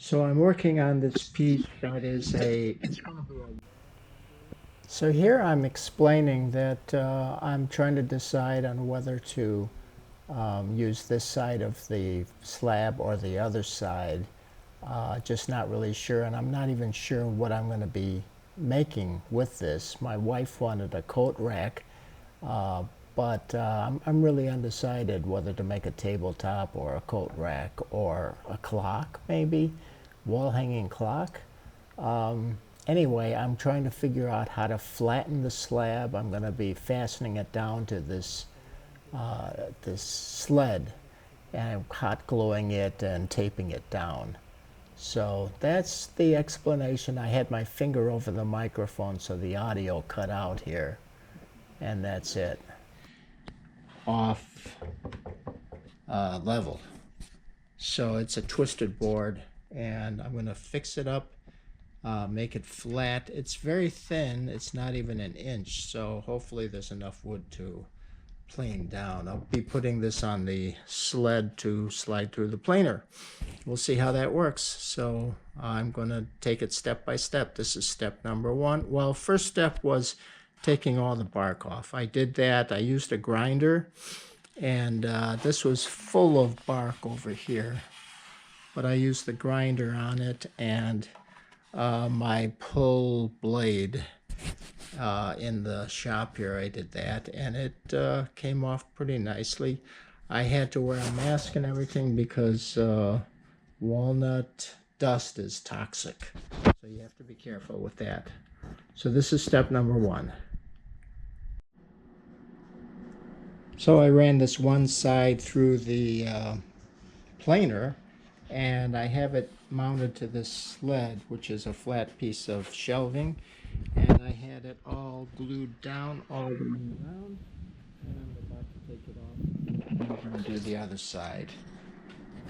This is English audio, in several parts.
So I'm working on this piece that is so here I'm explaining that I'm trying to decide on whether to use this side of the slab or the other side. Just not really sure, and I'm not even sure what I'm going to be making with this. My wife wanted a coat rack, uh, but I'm really undecided whether to make a tabletop or a coat rack or a clock, maybe wall hanging clock. Anyway, I'm trying to figure out how to flatten the slab. I'm going to be fastening it down to this sled, and I'm hot gluing it and taping it down. So that's the explanation. I had my finger over the microphone so the audio cut out here, and that's it. Off level. So it's a twisted board, and I'm going to fix it up, make it flat. It's very thin. It's not even an inch, so hopefully there's enough wood to plane down. I'll be putting this on the sled to slide through the planer. We'll see how that works. So I'm going to take it step by step. This is step number one. Well, first step was taking all the bark off. I did that. I used a grinder, and this was full of bark over here, but I used the grinder on it and my pull blade in the shop here. I did that, and it came off pretty nicely. I had to wear a mask and everything because walnut dust is toxic, so you have to be careful with that. So this is step number one. So I ran this one side through the planer, and I have it mounted to this sled, which is a flat piece of shelving, and I had it all glued down all the way around, and I'm about to take it off and do the other side.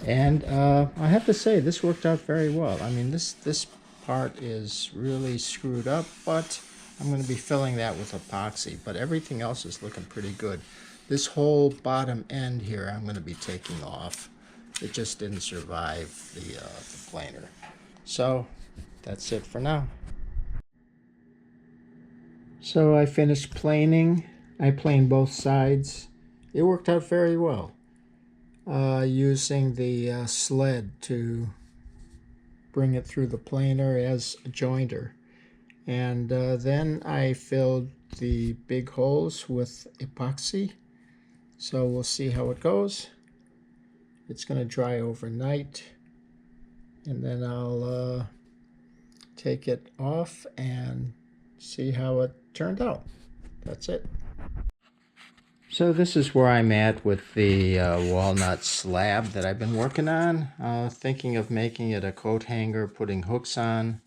And I have to say, this worked out very well. I mean, this part is really screwed up, but I'm going to be filling that with epoxy, but everything else is looking pretty good. This whole bottom end here I'm going to be taking off. It just didn't survive the planer. So that's it for now. So I finished planing. I planed both sides. It worked out very well. Using the sled to bring it through the planer as a jointer. And then I filled the big holes with epoxy. So we'll see how it goes. It's going to dry overnight, and then I'll take it off and see how it turned out. That's it. So this is where I'm at with the walnut slab that I've been working on. Thinking of making it a coat hanger, putting hooks on.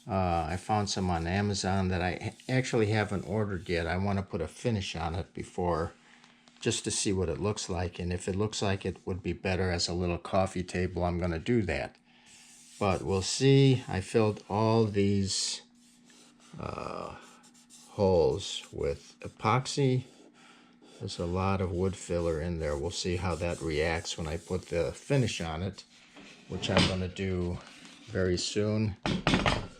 I found some on Amazon that I actually haven't ordered yet. I want to put a finish on it before, just to see what it looks like, and if it looks like it would be better as a little coffee table, I'm going to do that. But we'll see. I filled all these holes with epoxy. There's a lot of wood filler in there. We'll see how that reacts when I put the finish on it, which I'm going to do very soon.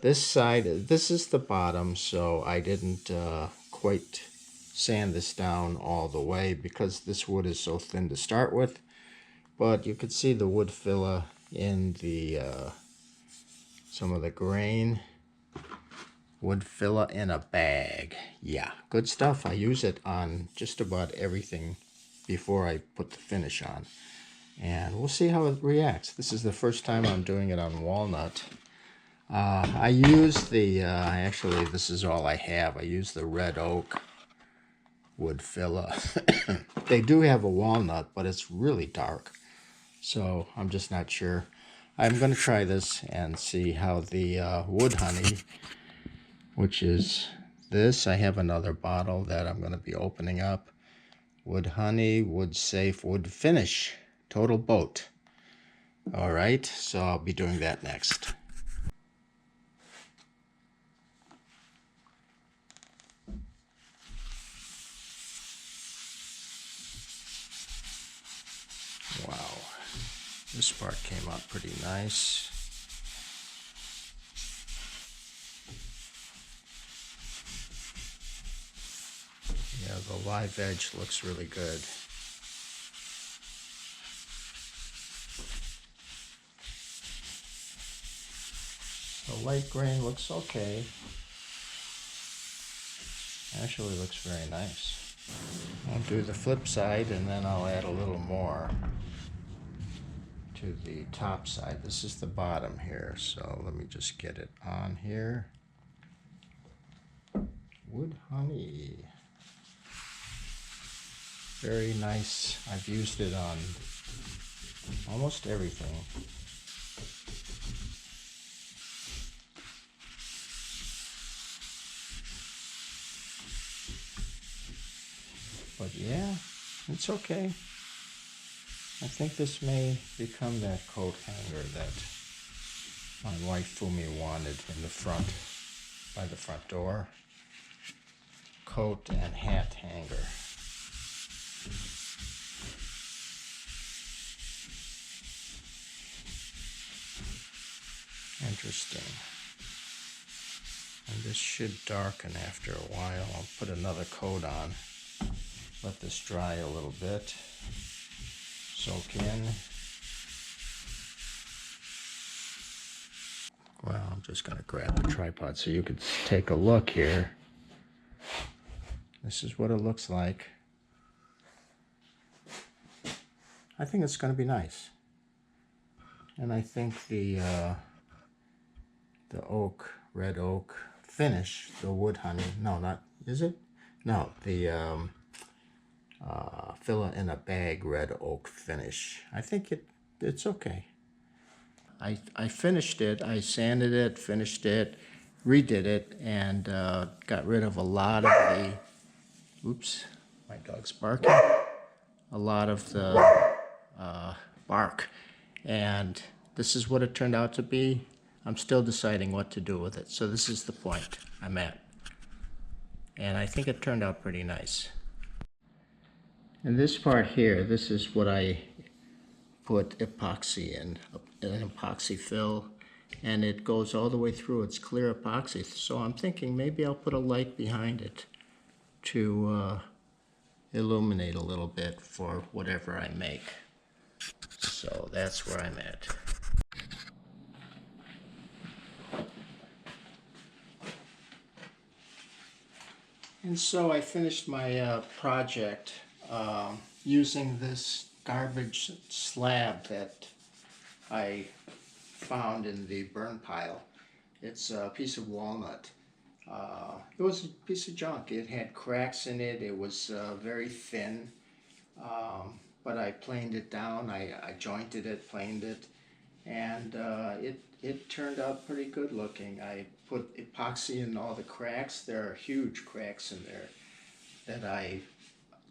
This side, this is the bottom, so I didn't quite sand this down all the way because this wood is so thin to start with, but you could see the wood filler in the some of the grain. Wood filler in a bag. Yeah, good stuff. I use it on just about everything before I put the finish on, and we'll see how it reacts. This is the first time I'm doing it on walnut. I use the actually this is all I have. I use the red oak wood filler. They do have a walnut, but it's really dark, so I'm just not sure. I'm going to try this and see how the wood honey, which is this. I have another bottle that I'm going to be opening up. Wood honey, wood safe, wood finish, total boat. All right, so I'll be doing that next. Wow, this part came out pretty nice. Yeah, the live edge looks really good. The light grain looks okay. Actually looks very nice. I'll do the flip side and then I'll add a little more to the top side. This is the bottom here, so let me just get it on here. Wood honey. Very nice. I've used it on almost everything. But yeah, it's okay. I think this may become that coat hanger that my wife Fumi wanted in the front, by the front door. Coat and hat hanger. Interesting. And this should darken after a while. I'll put another coat on. Let this dry a little bit. Soak in. Well, I'm just going to grab the tripod so you can take a look here. This is what it looks like. I think it's going to be nice. And I think the oak, red oak finish, the wood honey, no, not, is it? No, the fill it in a bag red oak finish. I think it's okay. I finished it, I sanded it, finished it, redid it, and got rid of a lot of the, oops, my dog's barking, a lot of the bark. And this is what it turned out to be. I'm still deciding what to do with it. So this is the point I'm at. And I think it turned out pretty nice. And this part here, this is what I put epoxy in, an epoxy fill, and it goes all the way through. It's clear epoxy. So I'm thinking maybe I'll put a light behind it to illuminate a little bit for whatever I make. So that's where I'm at. And so I finished my project using this garbage slab that I found in the burn pile. It's a piece of walnut. It was a piece of junk. It had cracks in it. It was very thin, but I planed it down. I jointed it, planed it, and it turned out pretty good looking. I put epoxy in all the cracks. There are huge cracks in there that I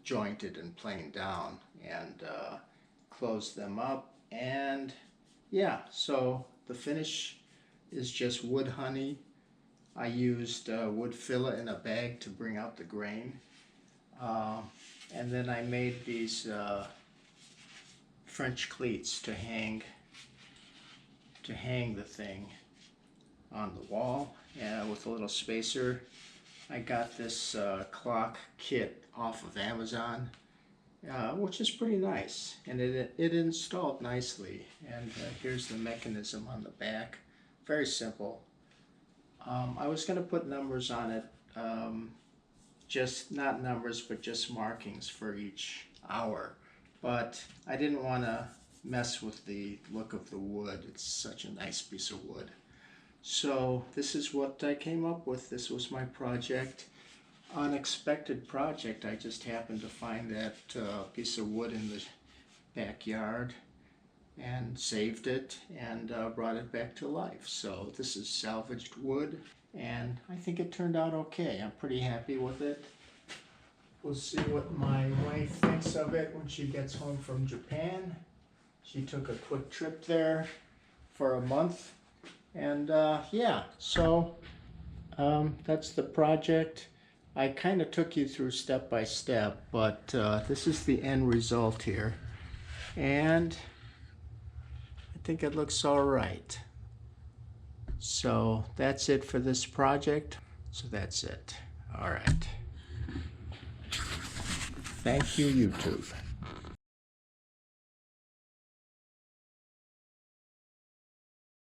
jointed and planed down and closed them up. And yeah, so the finish is just wood honey. I used wood filler in a bag to bring out the grain. And then I made these French cleats to hang the thing on the wall with a little spacer. I got this clock kit off of Amazon, which is pretty nice, and it installed nicely. And here's the mechanism on the back. Very simple. I was going to put numbers on it, just not numbers, but just markings for each hour. But I didn't want to mess with the look of the wood. It's such a nice piece of wood. So this is what I came up with. This was my project. Unexpected project. I just happened to find that piece of wood in the backyard and saved it and brought it back to life. So this is salvaged wood, and I think it turned out okay. I'm pretty happy with it. We'll see what my wife thinks of it when she gets home from Japan. She took a quick trip there for a month. And yeah, so that's the project. I kind of took you through step by step, but this is the end result here. And I think it looks all right. So that's it for this project. So that's it. All right. Thank you, YouTube.